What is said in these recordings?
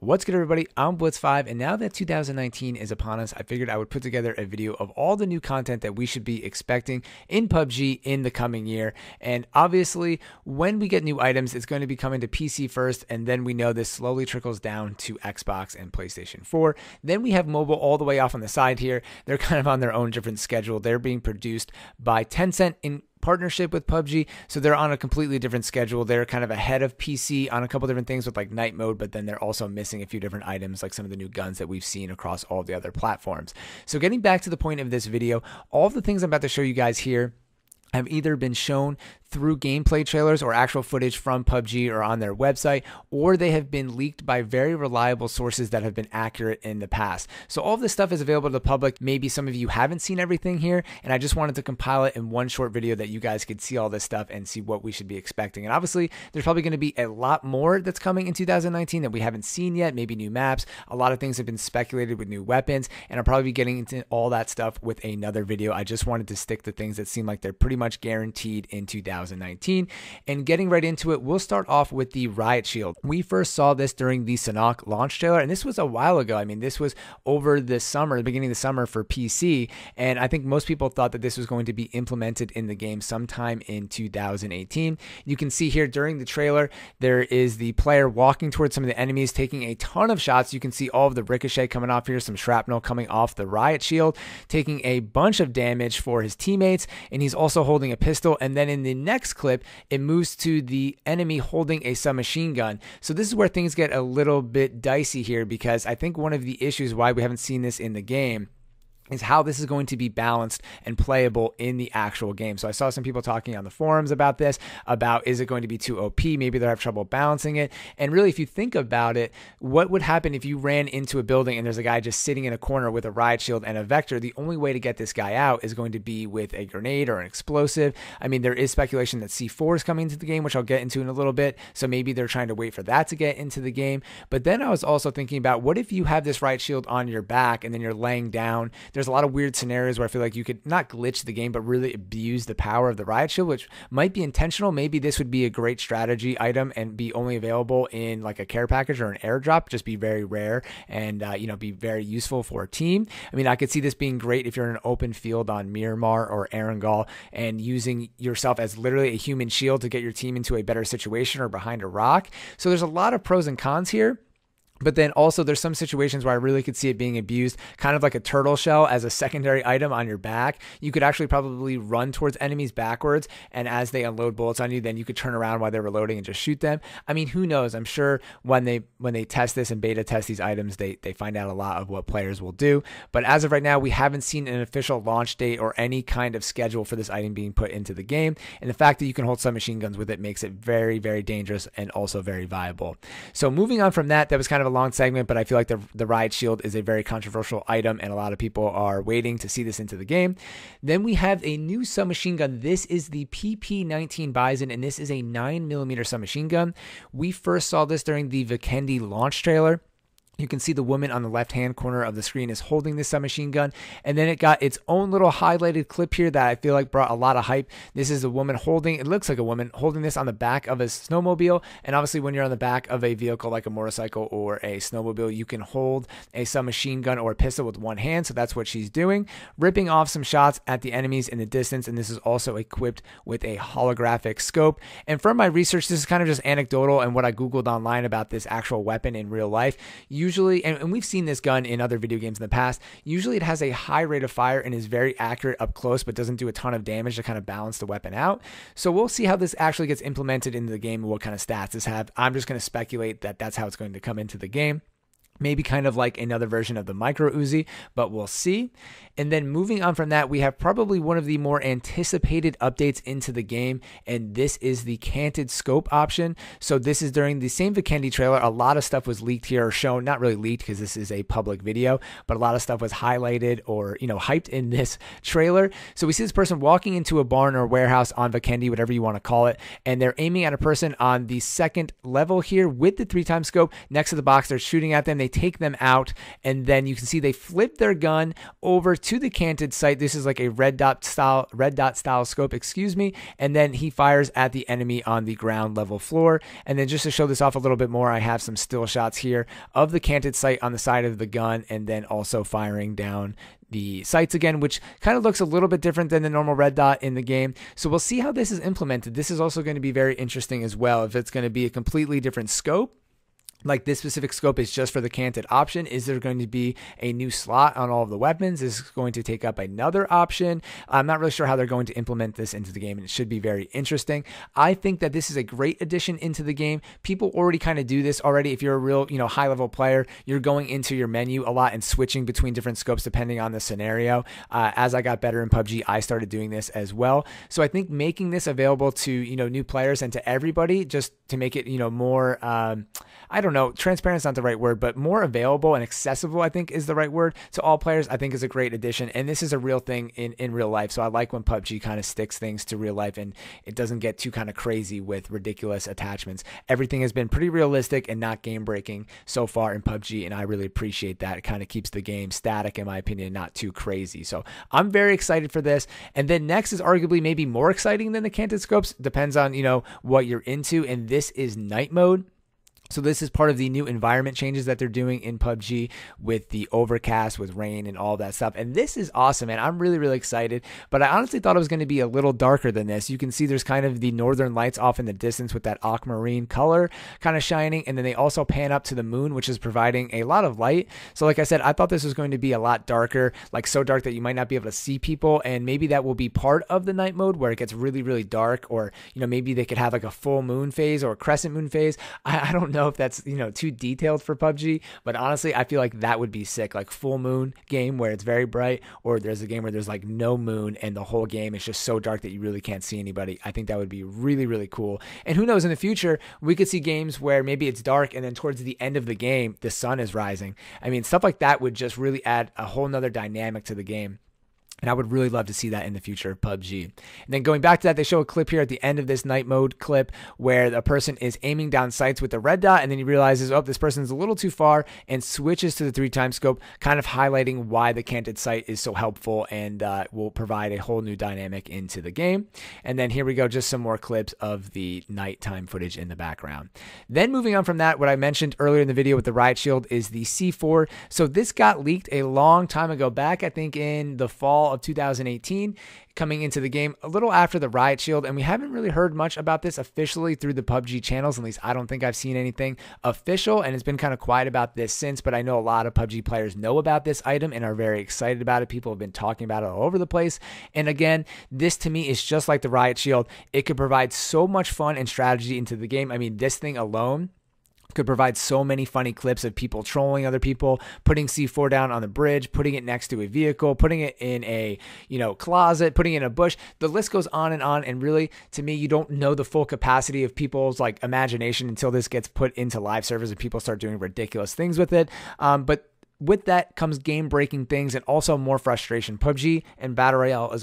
What's good, everybody? I'm Blitz5, and now that 2019 is upon us, I figured I would put together a video of all the new content that we should be expecting in PUBG in the coming year. And obviously, when we get new items, it's going to be coming to PC first, and then we know this slowly trickles down to Xbox and PlayStation 4. Then we have mobile all the way off on the side here. They're kind of on their own different schedule. They're being produced by Tencent in partnership with PUBG, so they're on a completely different schedule. They're kind of ahead of PC on a couple different things with like night mode, but then they're also missing a few different items like some of the new guns that we've seen across all the other platforms. So getting back to the point of this video, all of the things I'm about to show you guys here have either been shown through gameplay trailers or actual footage from PUBG or on their website, or they have been leaked by very reliable sources that have been accurate in the past. So all of this stuff is available to the public. Maybe some of you haven't seen everything here, and I just wanted to compile it in one short video that you guys could see all this stuff and see what we should be expecting. And obviously, there's probably going to be a lot more that's coming in 2019 that we haven't seen yet, maybe new maps. A lot of things have been speculated with new weapons, and I'll probably be getting into all that stuff with another video. I just wanted to stick to things that seem like they're pretty much guaranteed in 2019. And getting right into it, we'll start off with the Riot Shield. We first saw this during the Sanhok launch trailer, and this was a while ago. I mean, this was over the summer, the beginning of the summer for PC, and I think most people thought that this was going to be implemented in the game sometime in 2018. You can see here during the trailer, there is the player walking towards some of the enemies, taking a ton of shots. You can see all of the ricochet coming off here, some shrapnel coming off the Riot Shield, taking a bunch of damage for his teammates, and he's also holding a pistol. And then in the next clip, it moves to the enemy holding a submachine gun. So this is where things get a little bit dicey here, because I think one of the issues why we haven't seen this in the game is how this is going to be balanced and playable in the actual game. So I saw some people talking on the forums about this, about is it going to be too OP? Maybe they'll have trouble balancing it. And really, if you think about it, what would happen if you ran into a building and there's a guy just sitting in a corner with a riot shield and a vector? The only way to get this guy out is going to be with a grenade or an explosive. I mean, there is speculation that C4 is coming into the game, which I'll get into in a little bit. So maybe they're trying to wait for that to get into the game. But then I was also thinking about, what if you have this riot shield on your back and then you're laying down? There's a lot of weird scenarios where I feel like you could not glitch the game, but really abuse the power of the riot shield, which might be intentional. Maybe this would be a great strategy item and be only available in like a care package or an airdrop, just be very rare and, be very useful for a team. I mean, I could see this being great if you're in an open field on Miramar or Erangel and using yourself as literally a human shield to get your team into a better situation or behind a rock. So there's a lot of pros and cons here. But then also there's some situations where I really could see it being abused, kind of like a turtle shell as a secondary item on your back. You could actually probably run towards enemies backwards, and as they unload bullets on you, then you could turn around while they're reloading and just shoot them. I mean, who knows? I'm sure when they test this and beta test these items, they find out a lot of what players will do. But as of right now, we haven't seen an official launch date or any kind of schedule for this item being put into the game. And the fact that you can hold submachine guns with it makes it very, very dangerous and also very viable. So moving on from that, that was kind of a long segment, but I feel like the Riot Shield is a very controversial item and a lot of people are waiting to see this into the game. Then we have a new submachine gun. This is the PP-19 Bison, and this is a 9mm submachine gun. We first saw this during the Vikendi launch trailer. You can see the woman on the left-hand corner of the screen is holding this submachine gun, and then it got its own little highlighted clip here that I feel like brought a lot of hype. This is a woman holding, it looks like a woman holding this on the back of a snowmobile, and obviously when you're on the back of a vehicle like a motorcycle or a snowmobile, you can hold a submachine gun or a pistol with one hand, so that's what she's doing, ripping off some shots at the enemies in the distance, and this is also equipped with a holographic scope. And from my research, this is kind of just anecdotal and what I Googled online about this actual weapon in real life. Usually, and we've seen this gun in other video games in the past, usually it has a high rate of fire and is very accurate up close, but doesn't do a ton of damage to kind of balance the weapon out. So we'll see how this actually gets implemented into the game and what kind of stats this have. I'm just going to speculate that that's how it's going to come into the game. Maybe kind of like another version of the micro Uzi, but we'll see. And then moving on from that, we have probably one of the more anticipated updates into the game, and this is the canted scope option. So this is during the same Vikendi trailer. A lot of stuff was leaked here or shown, not really leaked because this is a public video, but a lot of stuff was highlighted or, hyped in this trailer. So we see this person walking into a barn or warehouse on Vikendi, whatever you want to call it, and they're aiming at a person on the second level here with the 3x scope next to the box. They're shooting at them. they take them out, and then you can see they flip their gun over to the canted sight. This is like a red dot style scope, excuse me, and then he fires at the enemy on the ground level floor. And then just to show this off a little bit more, I have some still shots here of the canted sight on the side of the gun, and then also firing down the sights again, which kind of looks a little bit different than the normal red dot in the game. So we'll see how this is implemented. This is also going to be very interesting as well. If it's going to be a completely different scope, like this specific scope is just for the canted option. Is there going to be a new slot on all of the weapons? Is it going to take up another option? I'm not really sure how they're going to implement this into the game, and it should be very interesting. I think that this is a great addition into the game. People already kind of do this already. If you're a real, high level player, you're going into your menu a lot and switching between different scopes depending on the scenario. As I got better in PUBG, I started doing this as well. So I think making this available to, new players and to everybody, just to make it, more, I don't know, transparent is not the right word, but more available and accessible, I think is the right word, to all players, I think is a great addition. And this is a real thing in real life. So I like when PUBG kind of sticks things to real life and it doesn't get too kind of crazy with ridiculous attachments. Everything has been pretty realistic and not game breaking so far in PUBG, and I really appreciate that. It kind of keeps the game static, in my opinion, not too crazy. So I'm very excited for this. And then next is arguably maybe more exciting than the canted scopes. Depends on, what you're into. And this is night mode. So this is part of the new environment changes that they're doing in PUBG with the overcast, with rain and all that stuff. And this is awesome, man. I'm really, really excited. But I honestly thought it was going to be a little darker than this. You can see there's kind of the northern lights off in the distance with that aquamarine color kind of shining. And then they also pan up to the moon, which is providing a lot of light. So like I said, I thought this was going to be a lot darker, like so dark that you might not be able to see people. And maybe that will be part of the night mode where it gets really, really dark. Or, maybe they could have like a full moon phase or a crescent moon phase. I don't know if that's too detailed for PUBG, but honestly I feel like that would be sick, like full moon game where it's very bright, or there's a game where there's like no moon and the whole game is just so dark that you really can't see anybody. I think that would be really, really cool. And who knows, in the future we could see games where maybe it's dark and then towards the end of the game the sun is rising. I mean, stuff like that would just really add a whole nother dynamic to the game. And I would really love to see that in the future of PUBG. And then going back to that, they show a clip here at the end of this night mode clip where the person is aiming down sights with the red dot, and then he realizes, oh, this person's a little too far, and switches to the 3x scope, kind of highlighting why the canted sight is so helpful and will provide a whole new dynamic into the game. And then here we go, just some more clips of the nighttime footage in the background. Then moving on from that, what I mentioned earlier in the video with the riot shield is the C4. So this got leaked a long time ago, back I think in the fall of 2018, coming into the game a little after the riot shield, and we haven't really heard much about this officially through the PUBG channels. At least I don't think I've seen anything official, and it's been kind of quiet about this since, but I know a lot of PUBG players know about this item and are very excited about it. People have been talking about it all over the place. And again, this to me is just like the riot shield. It could provide so much fun and strategy into the game. I mean, this thing alone could provide so many funny clips of people trolling other people, putting C4 down on the bridge, putting it next to a vehicle, putting it in a, closet, putting it in a bush. The list goes on. And really, to me, you don't know the full capacity of people's imagination until this gets put into live servers and people start doing ridiculous things with it. But with that comes game-breaking things and also more frustration. PUBG and Battle Royale is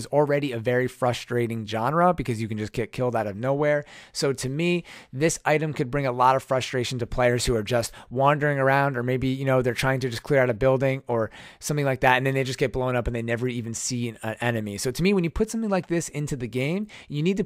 already a very frustrating genre because you can just get killed out of nowhere. So to me, this item could bring a lot of frustration to players who are just wandering around, or maybe, they're trying to just clear out a building or something like that, and then they just get blown up and they never even see an enemy. So to me, when you put something like this into the game, you need to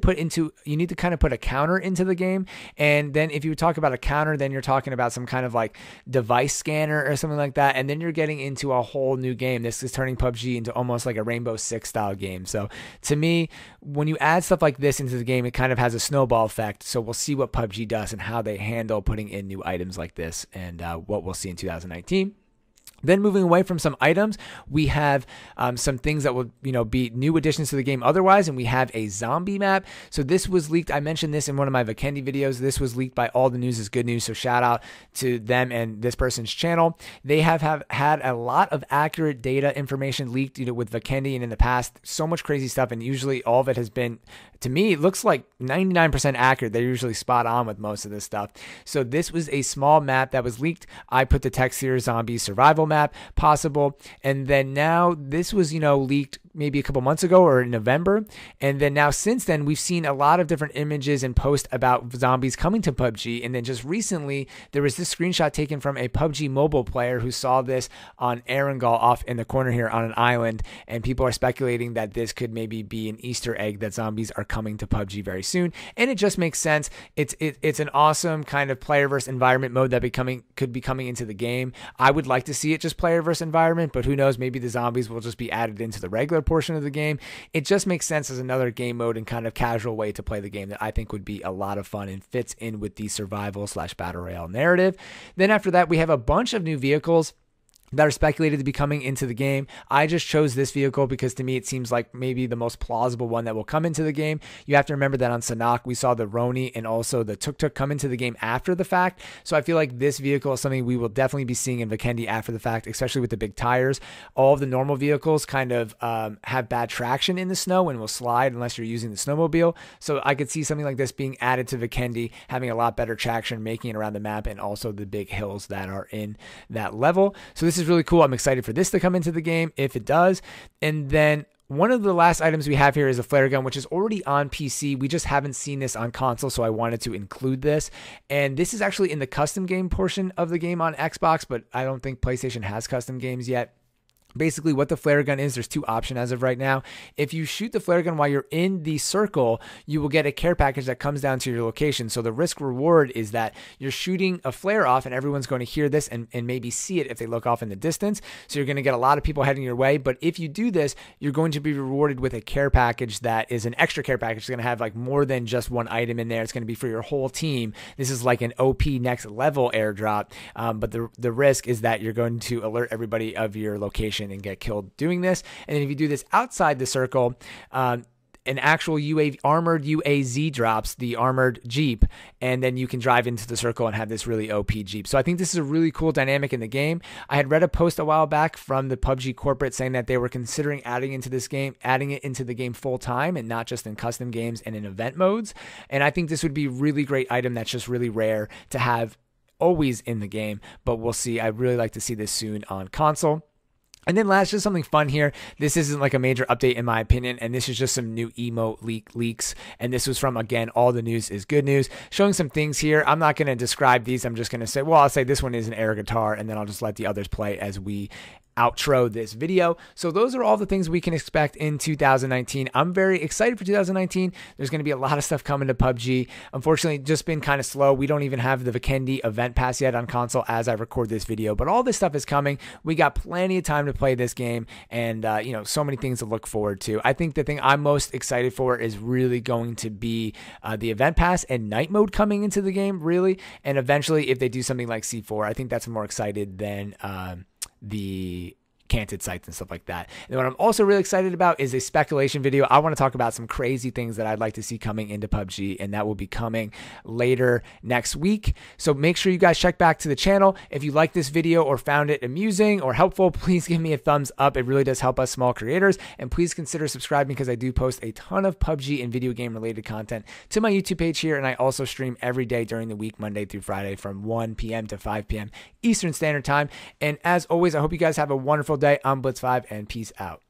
kind of put a counter into the game. And then if you talk about a counter, then you're talking about some kind of like device scanner or something like that, and then you're getting into a whole new game. This is turning PUBG into almost like a Rainbow Six style game. So to me, when you add stuff like this into the game, it kind of has a snowball effect. So we'll see what PUBG does and how they handle putting in new items like this, and what we'll see in 2019. Then moving away from some items, we have some things that will, be new additions to the game otherwise, and we have a zombie map. So this was leaked. I mentioned this in one of my Vikendi videos. This was leaked by All the News is Good News, so shout out to them and this person's channel. They have had a lot of accurate data information leaked, with Vikendi, and in the past, so much crazy stuff, and usually all of it has been, to me, it looks like 99% accurate. They're usually spot on with most of this stuff. So this was a small map that was leaked. I put the text here, zombie survival map possible. And then now this was, leaked maybe a couple months ago or in November. And then now since then, we've seen a lot of different images and posts about zombies coming to PUBG. And then just recently, there was this screenshot taken from a PUBG mobile player who saw this on Erangel off in the corner here on an island. And people are speculating that this could maybe be an Easter egg that zombies are coming to PUBG very soon. And it just makes sense. It's an awesome kind of player versus environment mode that could be coming into the game. I would like to see it just player versus environment, but who knows, maybe the zombies will just be added into the regular portion of the game. It just makes sense as another game mode and kind of casual way to play the game that I think would be a lot of fun and fits in with the survival/battle royale narrative. Then after that, we have a bunch of new vehicles that are speculated to be coming into the game. I just chose this vehicle because to me it seems like maybe the most plausible one that will come into the game. You have to remember that on Sanhok we saw the Roni and also the Tuk Tuk come into the game after the fact. So I feel like this vehicle is something we will definitely be seeing in Vikendi after the fact, especially with the big tires. All of the normal vehicles kind of have bad traction in the snow and will slide unless you're using the snowmobile. So I could see something like this being added to Vikendi, having a lot better traction, making it around the map and also the big hills that are in that level. So this is really cool. I'm excited for this to come into the game if it does. And then one of the last items we have here is a flare gun, which is already on PC. We just haven't seen this on console, so I wanted to include this. And this is actually in the custom game portion of the game on Xbox, but I don't think PlayStation has custom games yet. Basically, what the flare gun is, there's two options as of right now. If you shoot the flare gun while you're in the circle, you will get a care package that comes down to your location. So the risk reward is that you're shooting a flare off and everyone's going to hear this and maybe see it if they look off in the distance. So you're going to get a lot of people heading your way. But if you do this, you're going to be rewarded with a care package that is an extra care package. It's going to have like more than just one item in there. It's going to be for your whole team. This is like an OP next level airdrop. But the risk is that you're going to alert everybody of your location and get killed doing this. And then if you do this outside the circle, an actual armored UAZ drops, the armored Jeep, and then you can drive into the circle and have this really OP Jeep. So I think this is a really cool dynamic in the game. I had read a post a while back from the PUBG corporate saying that they were considering adding it into the game full time and not just in custom games and in event modes. And I think this would be a really great item that's just really rare to have always in the game, but we'll see. I'd really like to see this soon on console. And then last, just something fun here. This isn't like a major update in my opinion, and this is just some new emote leaks. And this was from, again, All the News is Good News, showing some things here. I'm not going to describe these. I'm just going to say, well, I'll say this one is an air guitar, and then I'll just let the others play as we outro this video. So those are all the things we can expect in 2019. I'm very excited for 2019. There's going to be a lot of stuff coming to PUBG. Unfortunately, just been kind of slow. We don't even have the Vikendi event pass yet on console as I record this video, but all this stuff is coming. We got plenty of time to play this game and, so many things to look forward to. I think the thing I'm most excited for is really going to be the event pass and night mode coming into the game, really. And eventually, if they do something like C4, I think that's more excited than the canted sites and stuff like that. And what I'm also really excited about is a speculation video. I want to talk about some crazy things that I'd like to see coming into PUBG, and that will be coming later next week. So make sure you guys check back to the channel. If you like this video or found it amusing or helpful, please give me a thumbs up. It really does help us small creators. And please consider subscribing because I do post a ton of PUBG and video game related content to my YouTube page here. And I also stream every day during the week, Monday through Friday from 1 p.m. to 5 p.m. Eastern Standard Time. And as always, I hope you guys have a wonderful day. I'm Blitz5 and peace out.